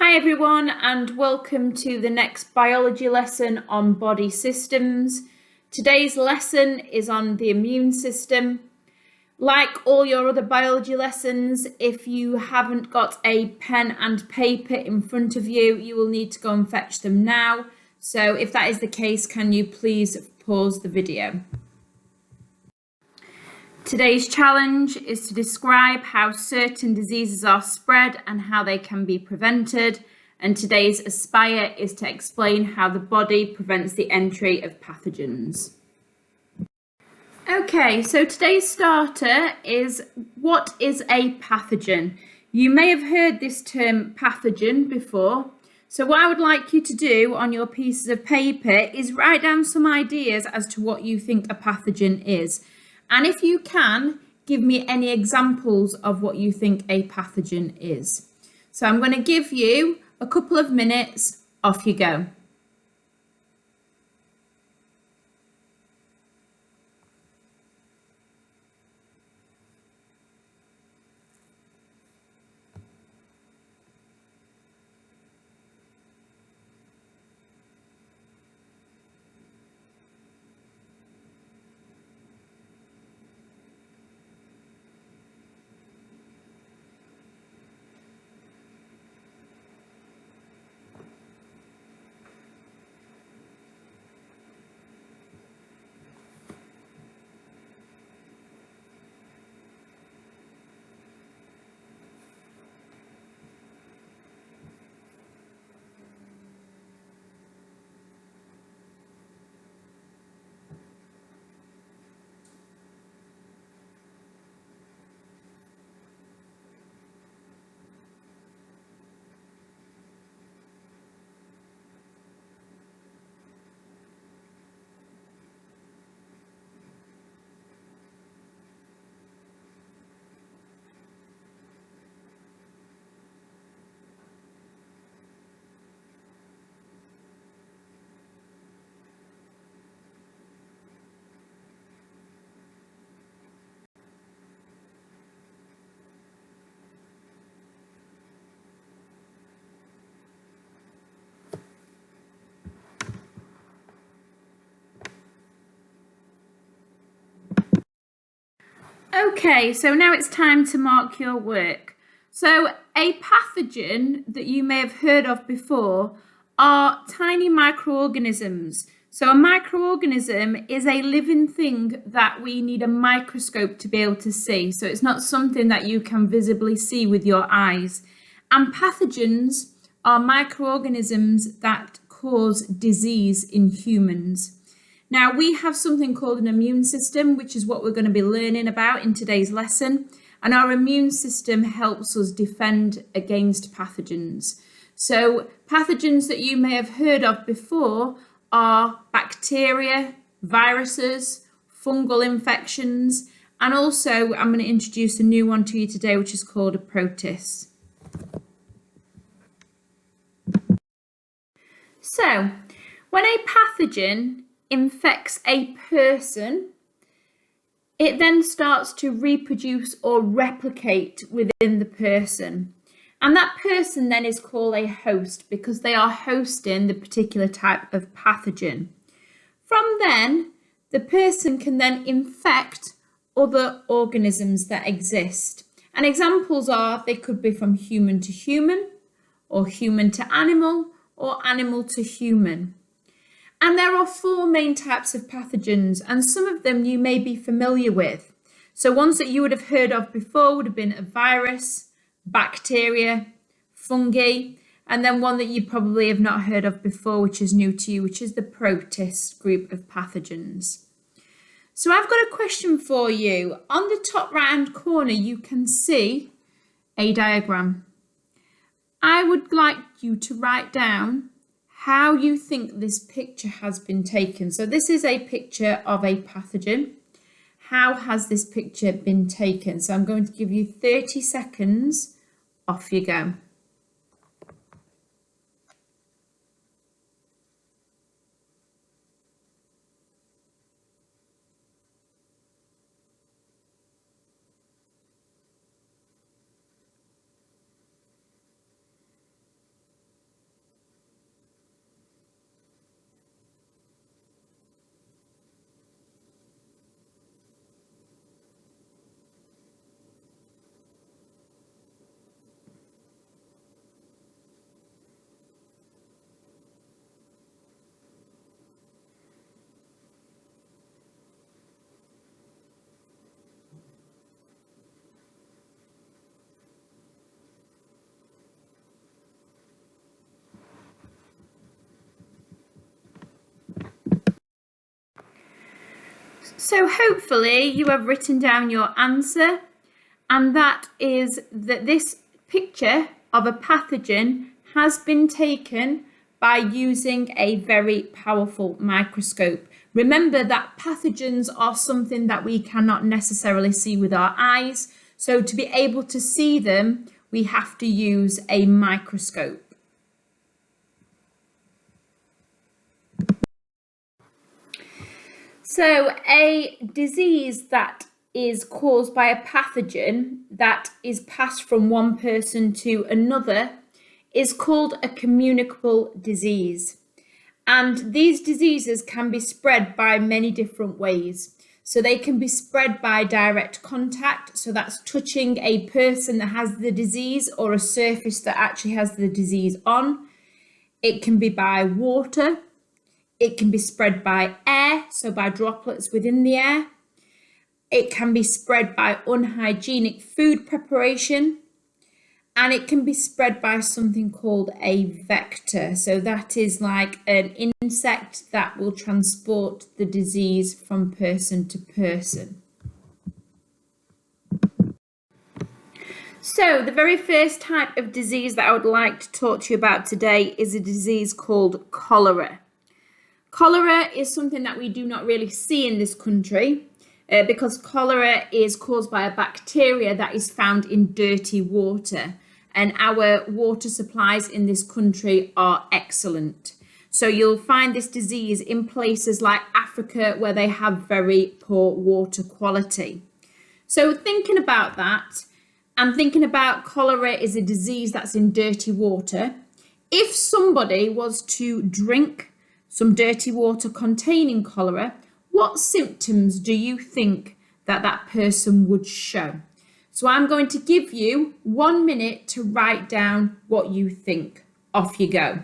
Hi everyone, and welcome to the next biology lesson on body systems. Today's lesson is on the immune system. Like all your other biology lessons, if you haven't got a pen and paper in front of you, you will need to go and fetch them now. So if that is the case, can you please pause the video? Today's challenge is to describe how certain diseases are spread and how they can be prevented. And today's Aspire is to explain how the body prevents the entry of pathogens. Okay, so today's starter is, what is a pathogen? You may have heard this term pathogen before. So what I would like you to do on your pieces of paper is write down some ideas as to what you think a pathogen is. And if you can, give me any examples of what you think a pathogen is. So I'm going to give you a couple of minutes. Off you go. Okay, so now it's time to mark your work. So a pathogen that you may have heard of before are tiny microorganisms. So a microorganism is a living thing that we need a microscope to be able to see. So it's not something that you can visibly see with your eyes. And pathogens are microorganisms that cause disease in humans. Now, we have something called an immune system, which is what we're going to be learning about in today's lesson. And our immune system helps us defend against pathogens. So pathogens that you may have heard of before are bacteria, viruses, fungal infections, and also I'm going to introduce a new one to you today, which is called a protist. So, when a pathogen infects a person, it then starts to reproduce or replicate within the person. And that person then is called a host because they are hosting the particular type of pathogen. From then, the person can then infect other organisms that exist. And examples are, they could be from human to human, or human to animal, or animal to human. And there are four main types of pathogens, and some of them you may be familiar with. So ones that you would have heard of before would have been a virus, bacteria, fungi, and then one that you probably have not heard of before, which is new to you, which is the protist group of pathogens. So I've got a question for you. On the top right-hand corner, you can see a diagram. I would like you to write down how you think this picture has been taken. So this is a picture of a pathogen. How has this picture been taken? So I'm going to give you 30 seconds. Off you go. So hopefully you have written down your answer, and that is that this picture of a pathogen has been taken by using a very powerful microscope. Remember that pathogens are something that we cannot necessarily see with our eyes, so to be able to see them, we have to use a microscope. So a disease that is caused by a pathogen that is passed from one person to another is called a communicable disease. And these diseases can be spread by many different ways. So they can be spread by direct contact, so that's touching a person that has the disease or a surface that actually has the disease on. It can be by water. It can be spread by air, so by droplets within the air. It can be spread by unhygienic food preparation. And it can be spread by something called a vector. So that is like an insect that will transport the disease from person to person. So the very first type of disease that I would like to talk to you about today is a disease called cholera. Cholera is something that we do not really see in this country because cholera is caused by a bacteria that is found in dirty water. And our water supplies in this country are excellent. So you'll find this disease in places like Africa where they have very poor water quality. So thinking about that and thinking about cholera is a disease that's in dirty water, if somebody was to drink some dirty water containing cholera, what symptoms do you think that that person would show? So I'm going to give you 1 minute to write down what you think. Off you go.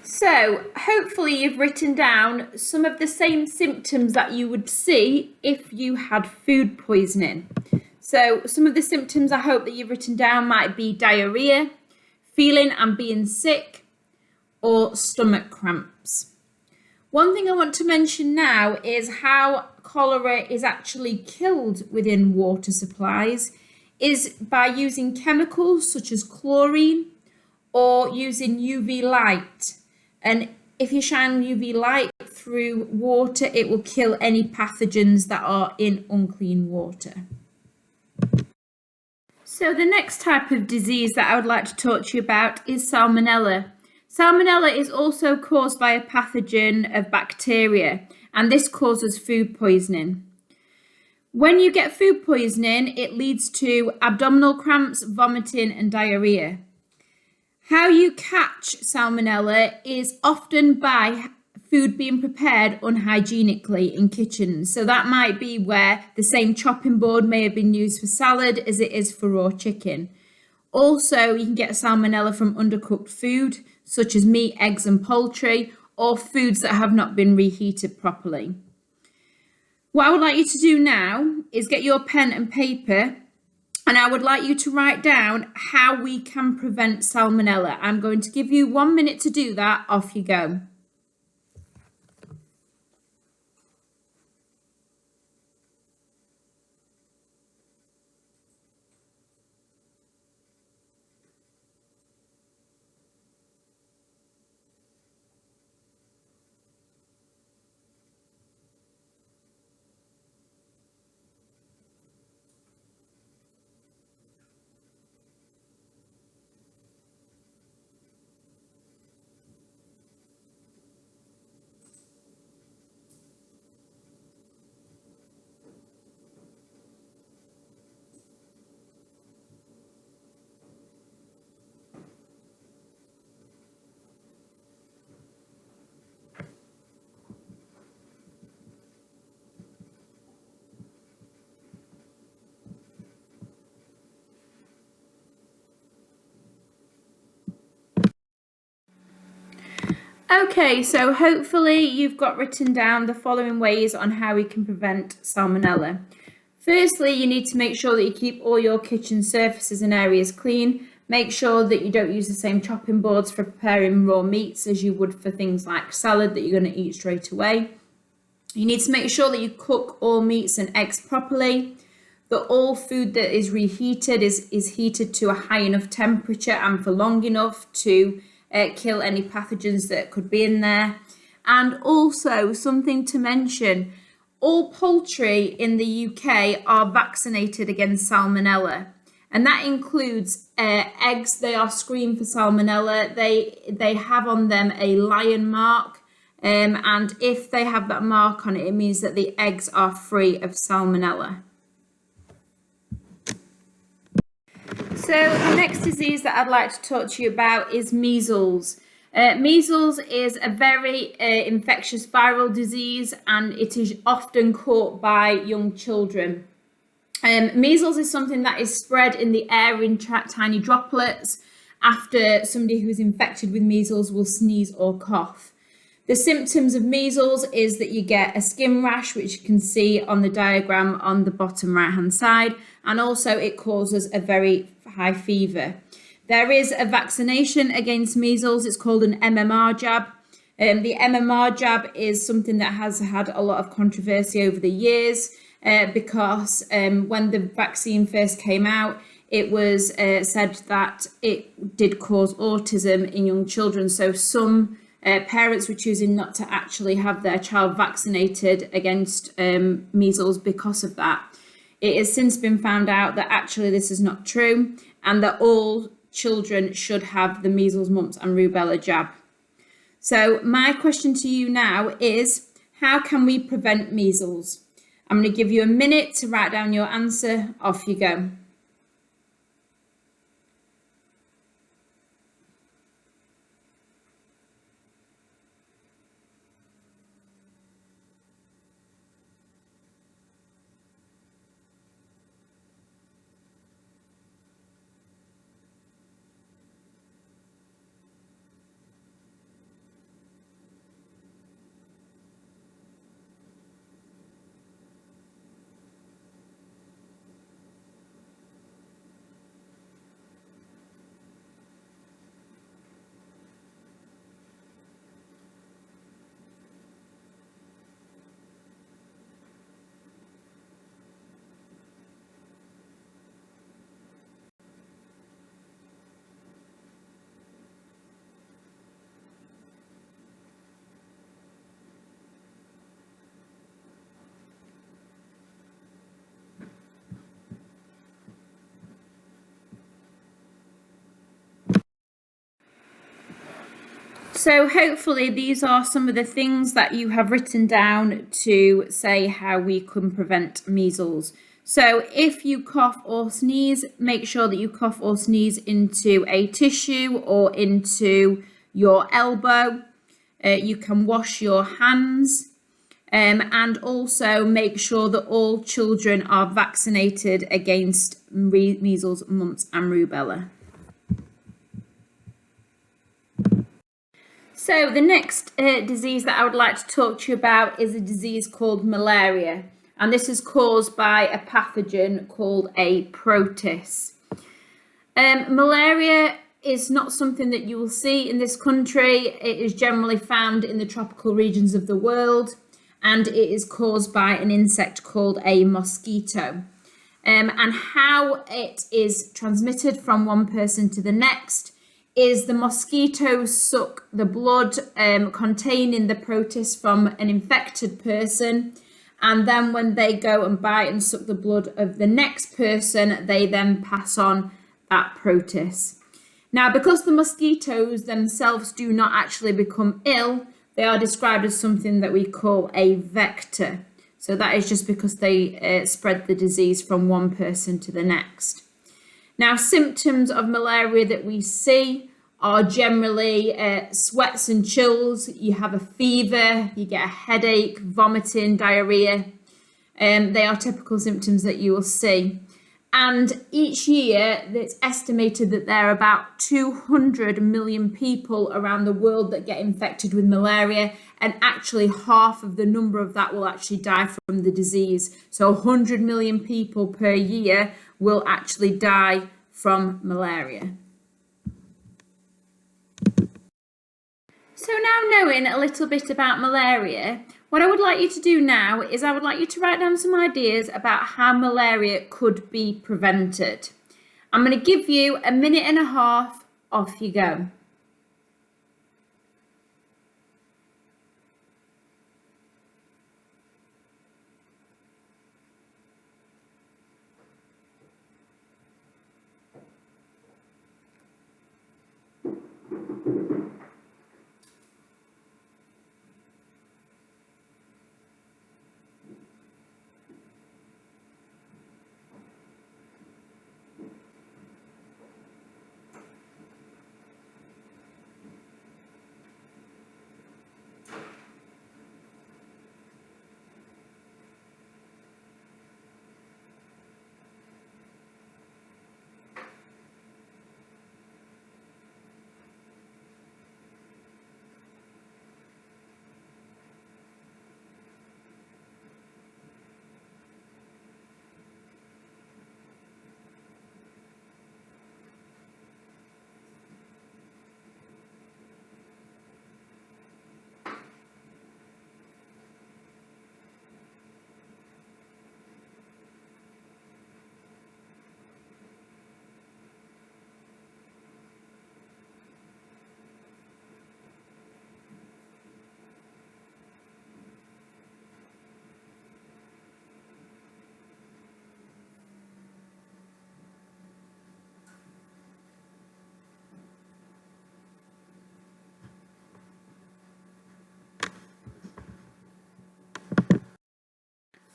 So hopefully you've written down some of the same symptoms that you would see if you had food poisoning. So some of the symptoms I hope that you've written down might be diarrhea, feeling and being sick, or stomach cramps. One thing I want to mention now is how cholera is actually killed within water supplies is by using chemicals such as chlorine or using UV light. And if you shine UV light through water, it will kill any pathogens that are in unclean water. So the next type of disease that I would like to talk to you about is Salmonella. Salmonella is also caused by a pathogen of bacteria, and this causes food poisoning. When you get food poisoning, it leads to abdominal cramps, vomiting, and diarrhea. How you catch Salmonella is often by food being prepared unhygienically in kitchens. So that might be where the same chopping board may have been used for salad as it is for raw chicken. Also, you can get Salmonella from undercooked food, such as meat, eggs, and poultry, or foods that have not been reheated properly. What I would like you to do now is get your pen and paper, and I would like you to write down how we can prevent Salmonella. I'm going to give you 1 minute to do that. Off you go. Okay, so hopefully you've got written down the following ways on how we can prevent Salmonella. Firstly, you need to make sure that you keep all your kitchen surfaces and areas clean. Make sure that you don't use the same chopping boards for preparing raw meats as you would for things like salad that you're going to eat straight away. You need to make sure that you cook all meats and eggs properly, that all food that is reheated is heated to a high enough temperature and for long enough to kill any pathogens that could be in there. And also something to mention, all poultry in the UK are vaccinated against Salmonella. And that includes eggs. They are screened for Salmonella. They have on them a lion mark. And if they have that mark on it, it means that the eggs are free of Salmonella. So the next disease that I'd like to talk to you about is measles. Measles is a very infectious viral disease, and it is often caught by young children. Measles is something that is spread in the air in tiny droplets after somebody who is infected with measles will sneeze or cough. The symptoms of measles is that you get a skin rash, which you can see on the diagram on the bottom right hand side, and also it causes a very high fever. There is a vaccination against measles. It's called an MMR jab. The MMR jab is something that has had a lot of controversy over the years because when the vaccine first came out, it was said that it did cause autism in young children. So some parents were choosing not to actually have their child vaccinated against measles because of that. It has since been found out that actually this is not true, and that all children should have the measles, mumps and rubella jab. So my question to you now is, how can we prevent measles? I'm going to give you a minute to write down your answer. Off you go. So hopefully these are some of the things that you have written down to say how we can prevent measles. So if you cough or sneeze, make sure that you cough or sneeze into a tissue or into your elbow. You can wash your hands and also make sure that all children are vaccinated against measles, mumps and rubella. So the next disease that I would like to talk to you about is a disease called malaria, and this is caused by a pathogen called a protist. Malaria is not something that you will see in this country. It is generally found in the tropical regions of the world, and it is caused by an insect called a mosquito. And how it is transmitted from one person to the next is the mosquitoes suck the blood containing the protist from an infected person, and then when they go and bite and suck the blood of the next person, they then pass on that protist. Now, because the mosquitoes themselves do not actually become ill, they are described as something that we call a vector. So that is just because they spread the disease from one person to the next. Now, symptoms of malaria that we see are generally sweats and chills. You have a fever, you get a headache, vomiting, diarrhea. They are typical symptoms that you will see. And each year, it's estimated that there are about 200 million people around the world that get infected with malaria, and actually half of the number of that will actually die from the disease. So 100 million people per year will actually die from malaria. So now knowing a little bit about malaria, what I would like you to do now is I would like you to write down some ideas about how malaria could be prevented. I'm going to give you a minute and a half. Off you go.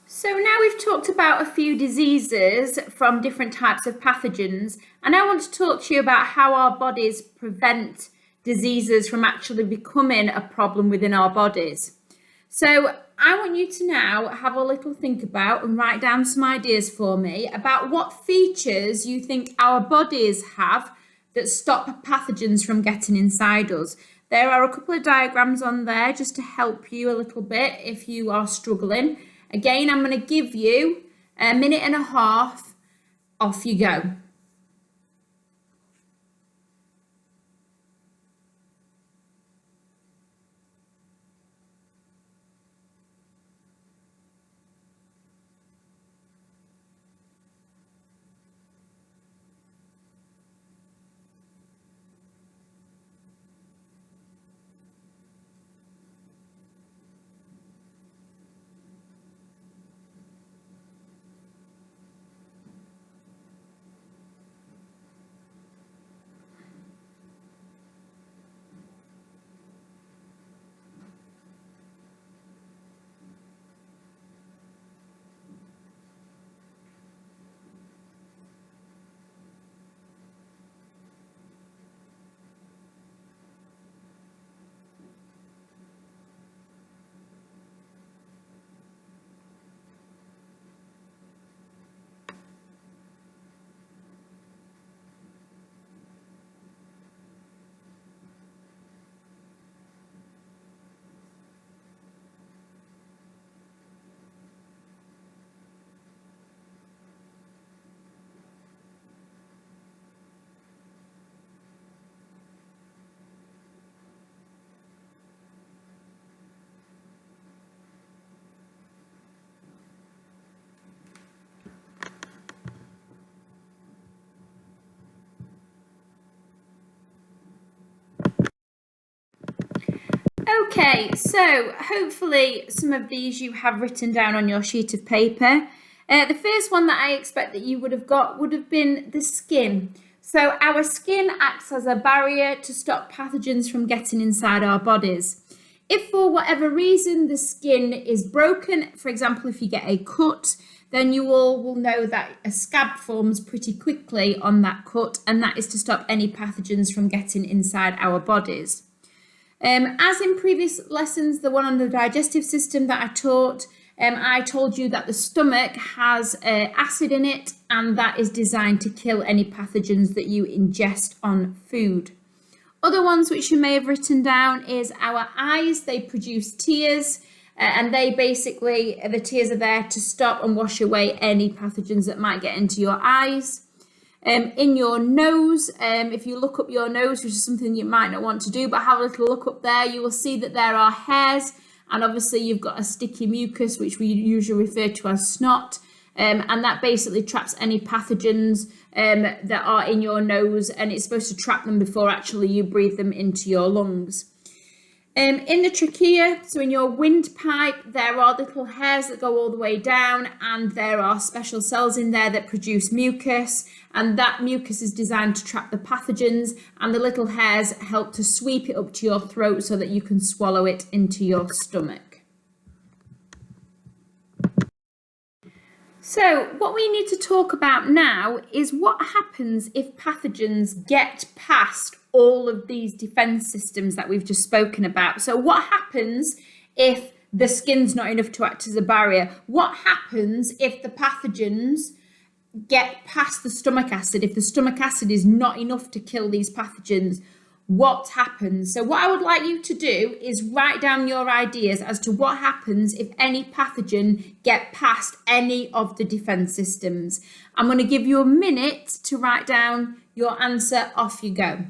So now we've talked about a few diseases from different types of pathogens, and I want to talk to you about how our bodies prevent diseases from actually becoming a problem within our bodies. So I want you to now have a little think about and write down some ideas for me about what features you think our bodies have that stop pathogens from getting inside us. There are a couple of diagrams on there just to help you a little bit if you are struggling. Again, I'm going to give you a minute and a half. Off you go. Okay, so hopefully some of these you have written down on your sheet of paper. The first one that I expect that you would have got would have been the skin. So our skin acts as a barrier to stop pathogens from getting inside our bodies. If for whatever reason the skin is broken, for example, if you get a cut, then you all will know that a scab forms pretty quickly on that cut, and that is to stop any pathogens from getting inside our bodies. As in previous lessons, the one on the digestive system that I taught, I told you that the stomach has acid in it, and that is designed to kill any pathogens that you ingest on food. Other ones which you may have written down is our eyes. They produce tears, and they basically, the tears are there to stop and wash away any pathogens that might get into your eyes. In your nose, if you look up your nose, which is something you might not want to do, but have a little look up there, you will see that there are hairs, and obviously you've got a sticky mucus, which we usually refer to as snot, and that basically traps any pathogens that are in your nose, and it's supposed to trap them before actually you breathe them into your lungs. In the trachea, so in your windpipe, there are little hairs that go all the way down, and there are special cells in there that produce mucus, and that mucus is designed to trap the pathogens, and the little hairs help to sweep it up to your throat so that you can swallow it into your stomach. So what we need to talk about now is what happens if pathogens get past all of these defense systems that we've just spoken about. So what happens if the skin's not enough to act as a barrier? What happens if the pathogens get past the stomach acid? If the stomach acid is not enough to kill these pathogens, what happens? So what I would like you to do is write down your ideas as to what happens if any pathogen get past any of the defense systems. I'm going to give you a minute to write down your answer. Off you go.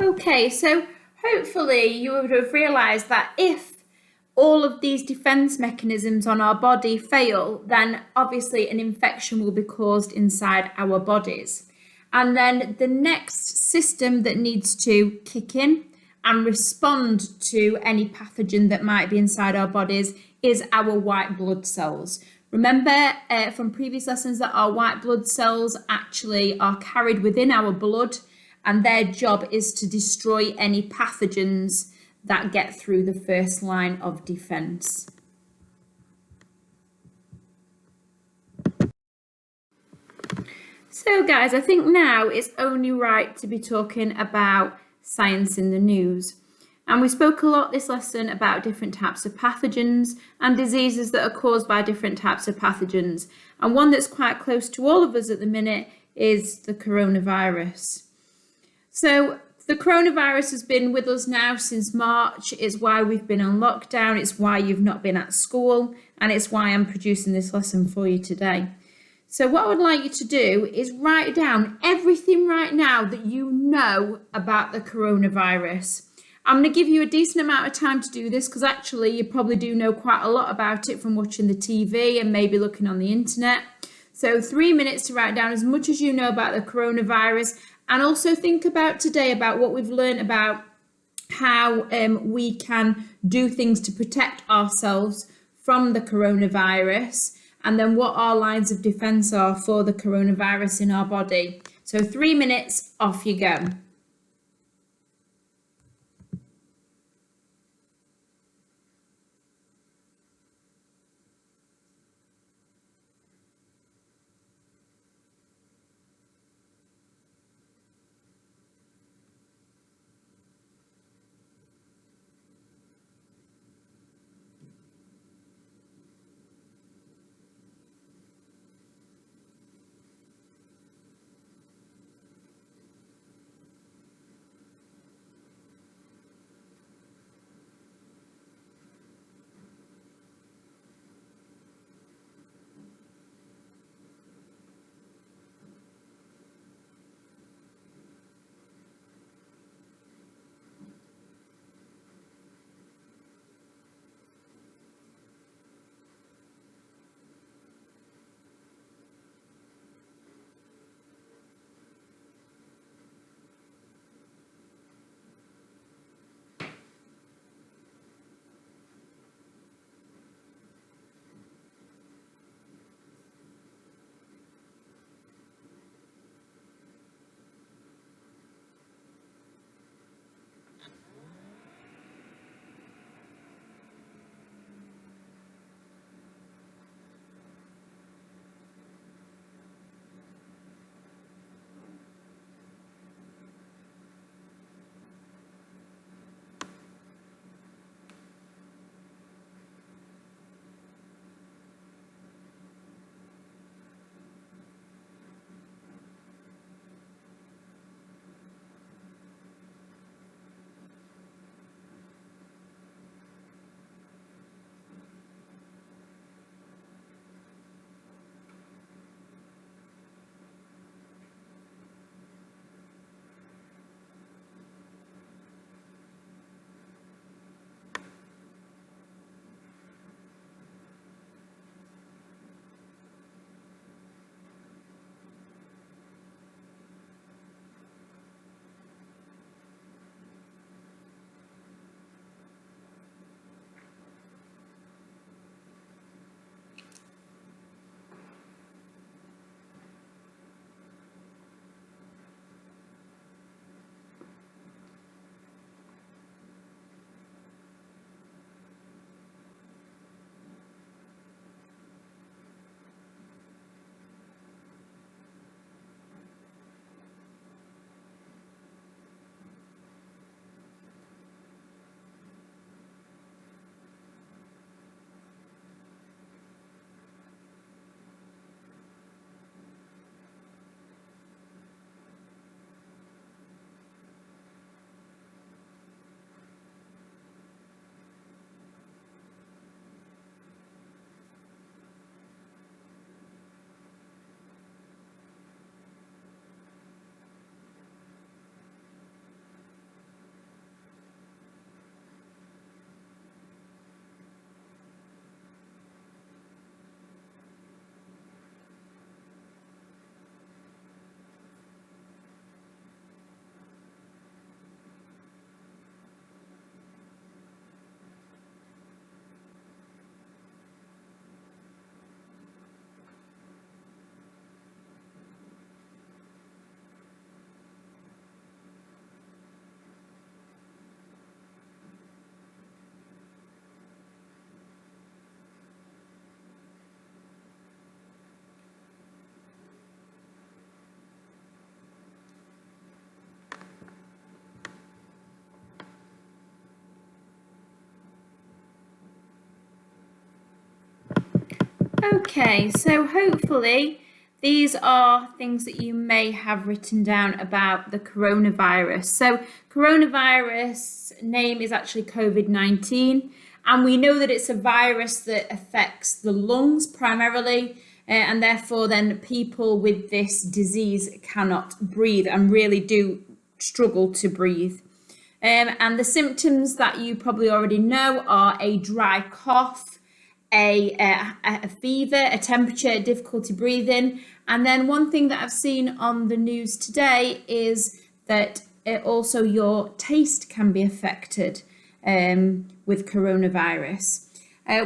Okay, so hopefully you would have realised that if all of these defense mechanisms on our body fail, then obviously an infection will be caused inside our bodies. And then the next system that needs to kick in and respond to any pathogen that might be inside our bodies is our white blood cells. Remember from previous lessons that our white blood cells actually are carried within our blood, and their job is to destroy any pathogens that get through the first line of defense. So guys, I think now it's only right to be talking about science in the news. And we spoke a lot this lesson about different types of pathogens and diseases that are caused by different types of pathogens. And one that's quite close to all of us at the minute is the coronavirus. So the coronavirus has been with us now since March. It's why we've been on lockdown. It's why you've not been at school. And it's why I'm producing this lesson for you today. So what I would like you to do is write down everything right now that you know about the coronavirus. I'm going to give you a decent amount of time to do this because actually you probably do know quite a lot about it from watching the TV and maybe looking on the internet. So 3 minutes to write down as much as you know about the coronavirus, and also think about today about what we've learned about how we can do things to protect ourselves from the coronavirus, and then what our lines of defense are for the coronavirus in our body. So 3 minutes, off you go. Okay, so hopefully these are things that you may have written down about the coronavirus. So coronavirus name is actually COVID-19, and we know that it's a virus that affects the lungs primarily, and therefore then people with this disease cannot breathe and really do struggle to breathe. And the symptoms that you probably already know are a dry cough, a fever, a temperature, difficulty breathing. And then one thing that I've seen on the news today is that also your taste can be affected with coronavirus.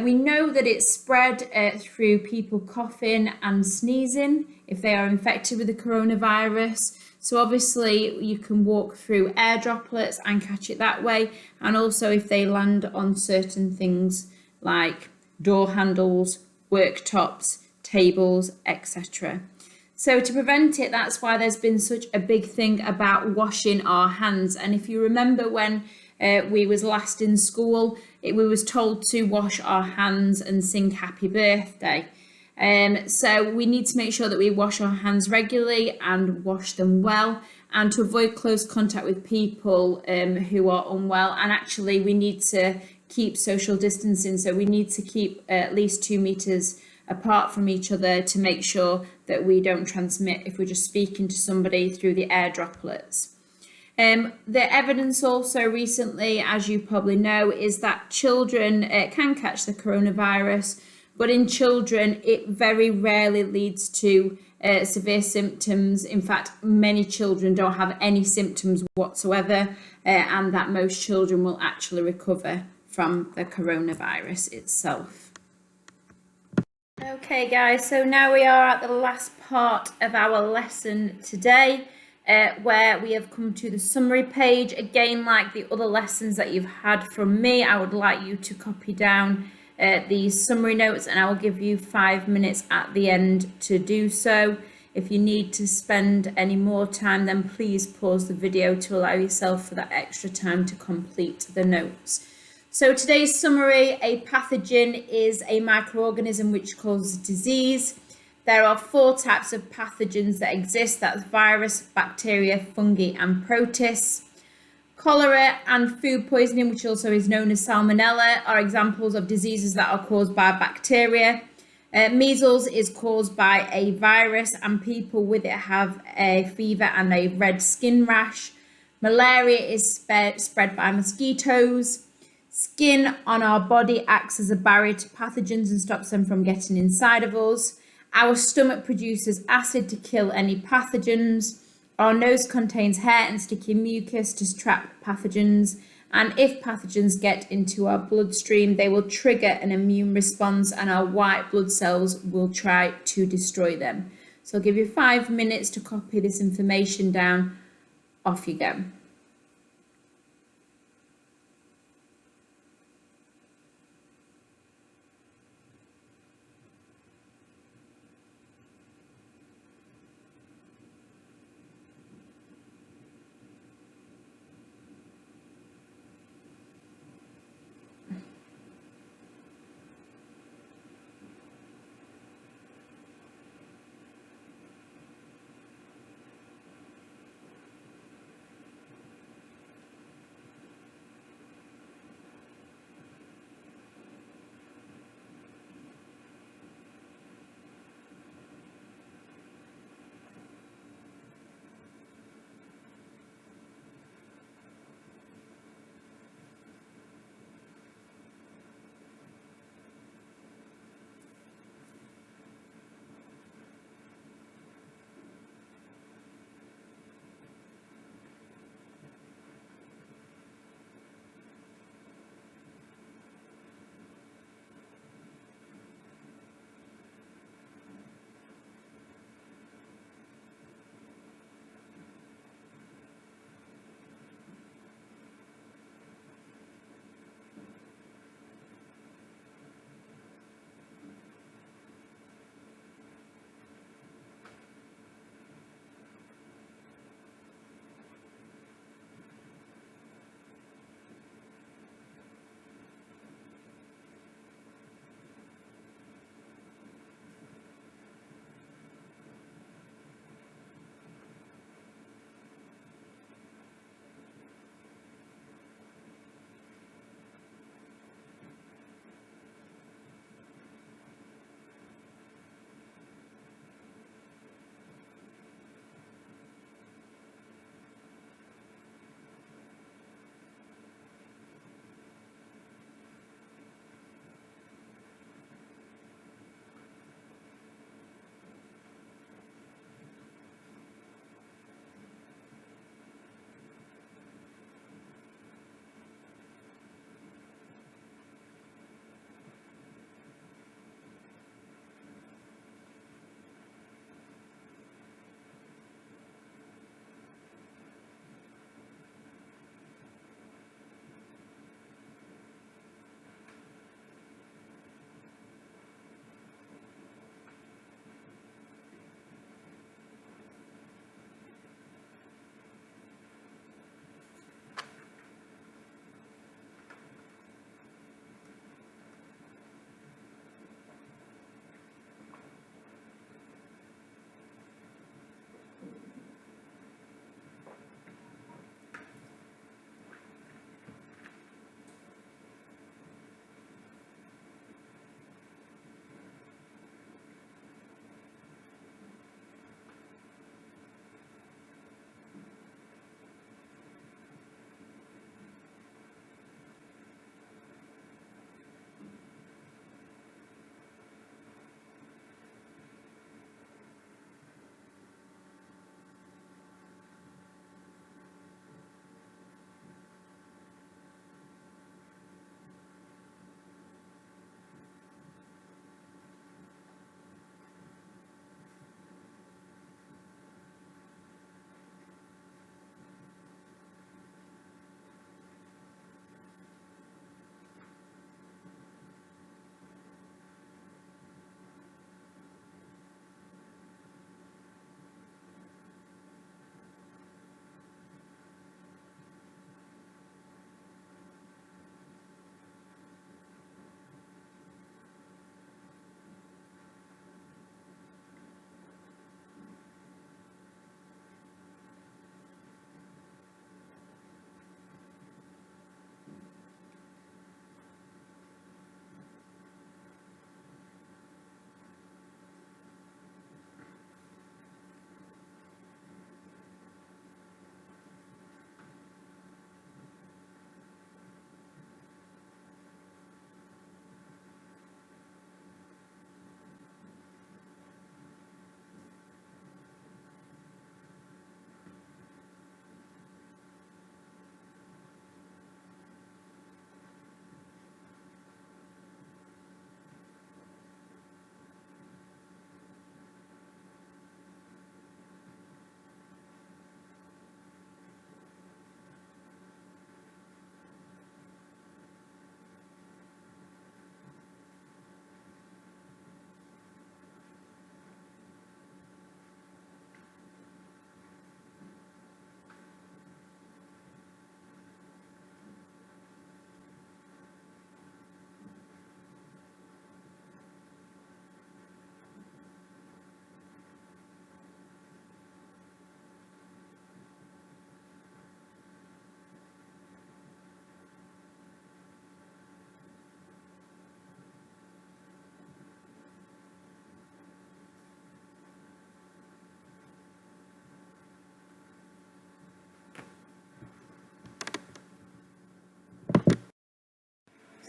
We know that it's spread through people coughing and sneezing if they are infected with the coronavirus. So obviously you can walk through air droplets and catch it that way. And also if they land on certain things like door handles, worktops, tables, etc. So to prevent it, that's why there's been such a big thing about washing our hands. And if you remember when we was last in school, we was told to wash our hands and sing happy birthday. So we need to make sure that we wash our hands regularly and wash them well, and to avoid close contact with people who are unwell. And actually we need to keep social distancing, so we need to keep at least 2 meters apart from each other to make sure that we don't transmit if we're just speaking to somebody through the air droplets. The evidence also recently, as you probably know, is that children can catch the coronavirus, but in children it very rarely leads to severe symptoms. In fact, many children don't have any symptoms whatsoever, and that most children will actually recover from the coronavirus itself. Okay guys, so now we are at the last part of our lesson today, where we have come to the summary page. Again, like the other lessons that you've had from me, I would like you to copy down these summary notes, and I will give you 5 minutes at the end to do so. If you need to spend any more time, then please pause the video to allow yourself for that extra time to complete the notes. So today's summary: a pathogen is a microorganism which causes disease. There are 4 types of pathogens that exist. That's virus, bacteria, fungi and protists. Cholera and food poisoning, which also is known as Salmonella, are examples of diseases that are caused by bacteria. Measles is caused by a virus, and people with it have a fever and a red skin rash. Malaria is spread by mosquitoes. Skin on our body acts as a barrier to pathogens and stops them from getting inside of us. Our stomach produces acid to kill any pathogens. Our nose contains hair and sticky mucus to trap pathogens. And if pathogens get into our bloodstream, they will trigger an immune response, and our white blood cells will try to destroy them. So I'll give you 5 minutes to copy this information down. Off you go.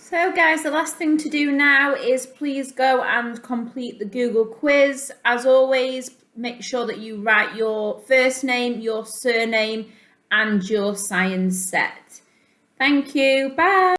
So guys, the last thing to do now is please go and complete the Google quiz. As always, make sure that you write your first name, your surname, and your science set. Thank you. Bye.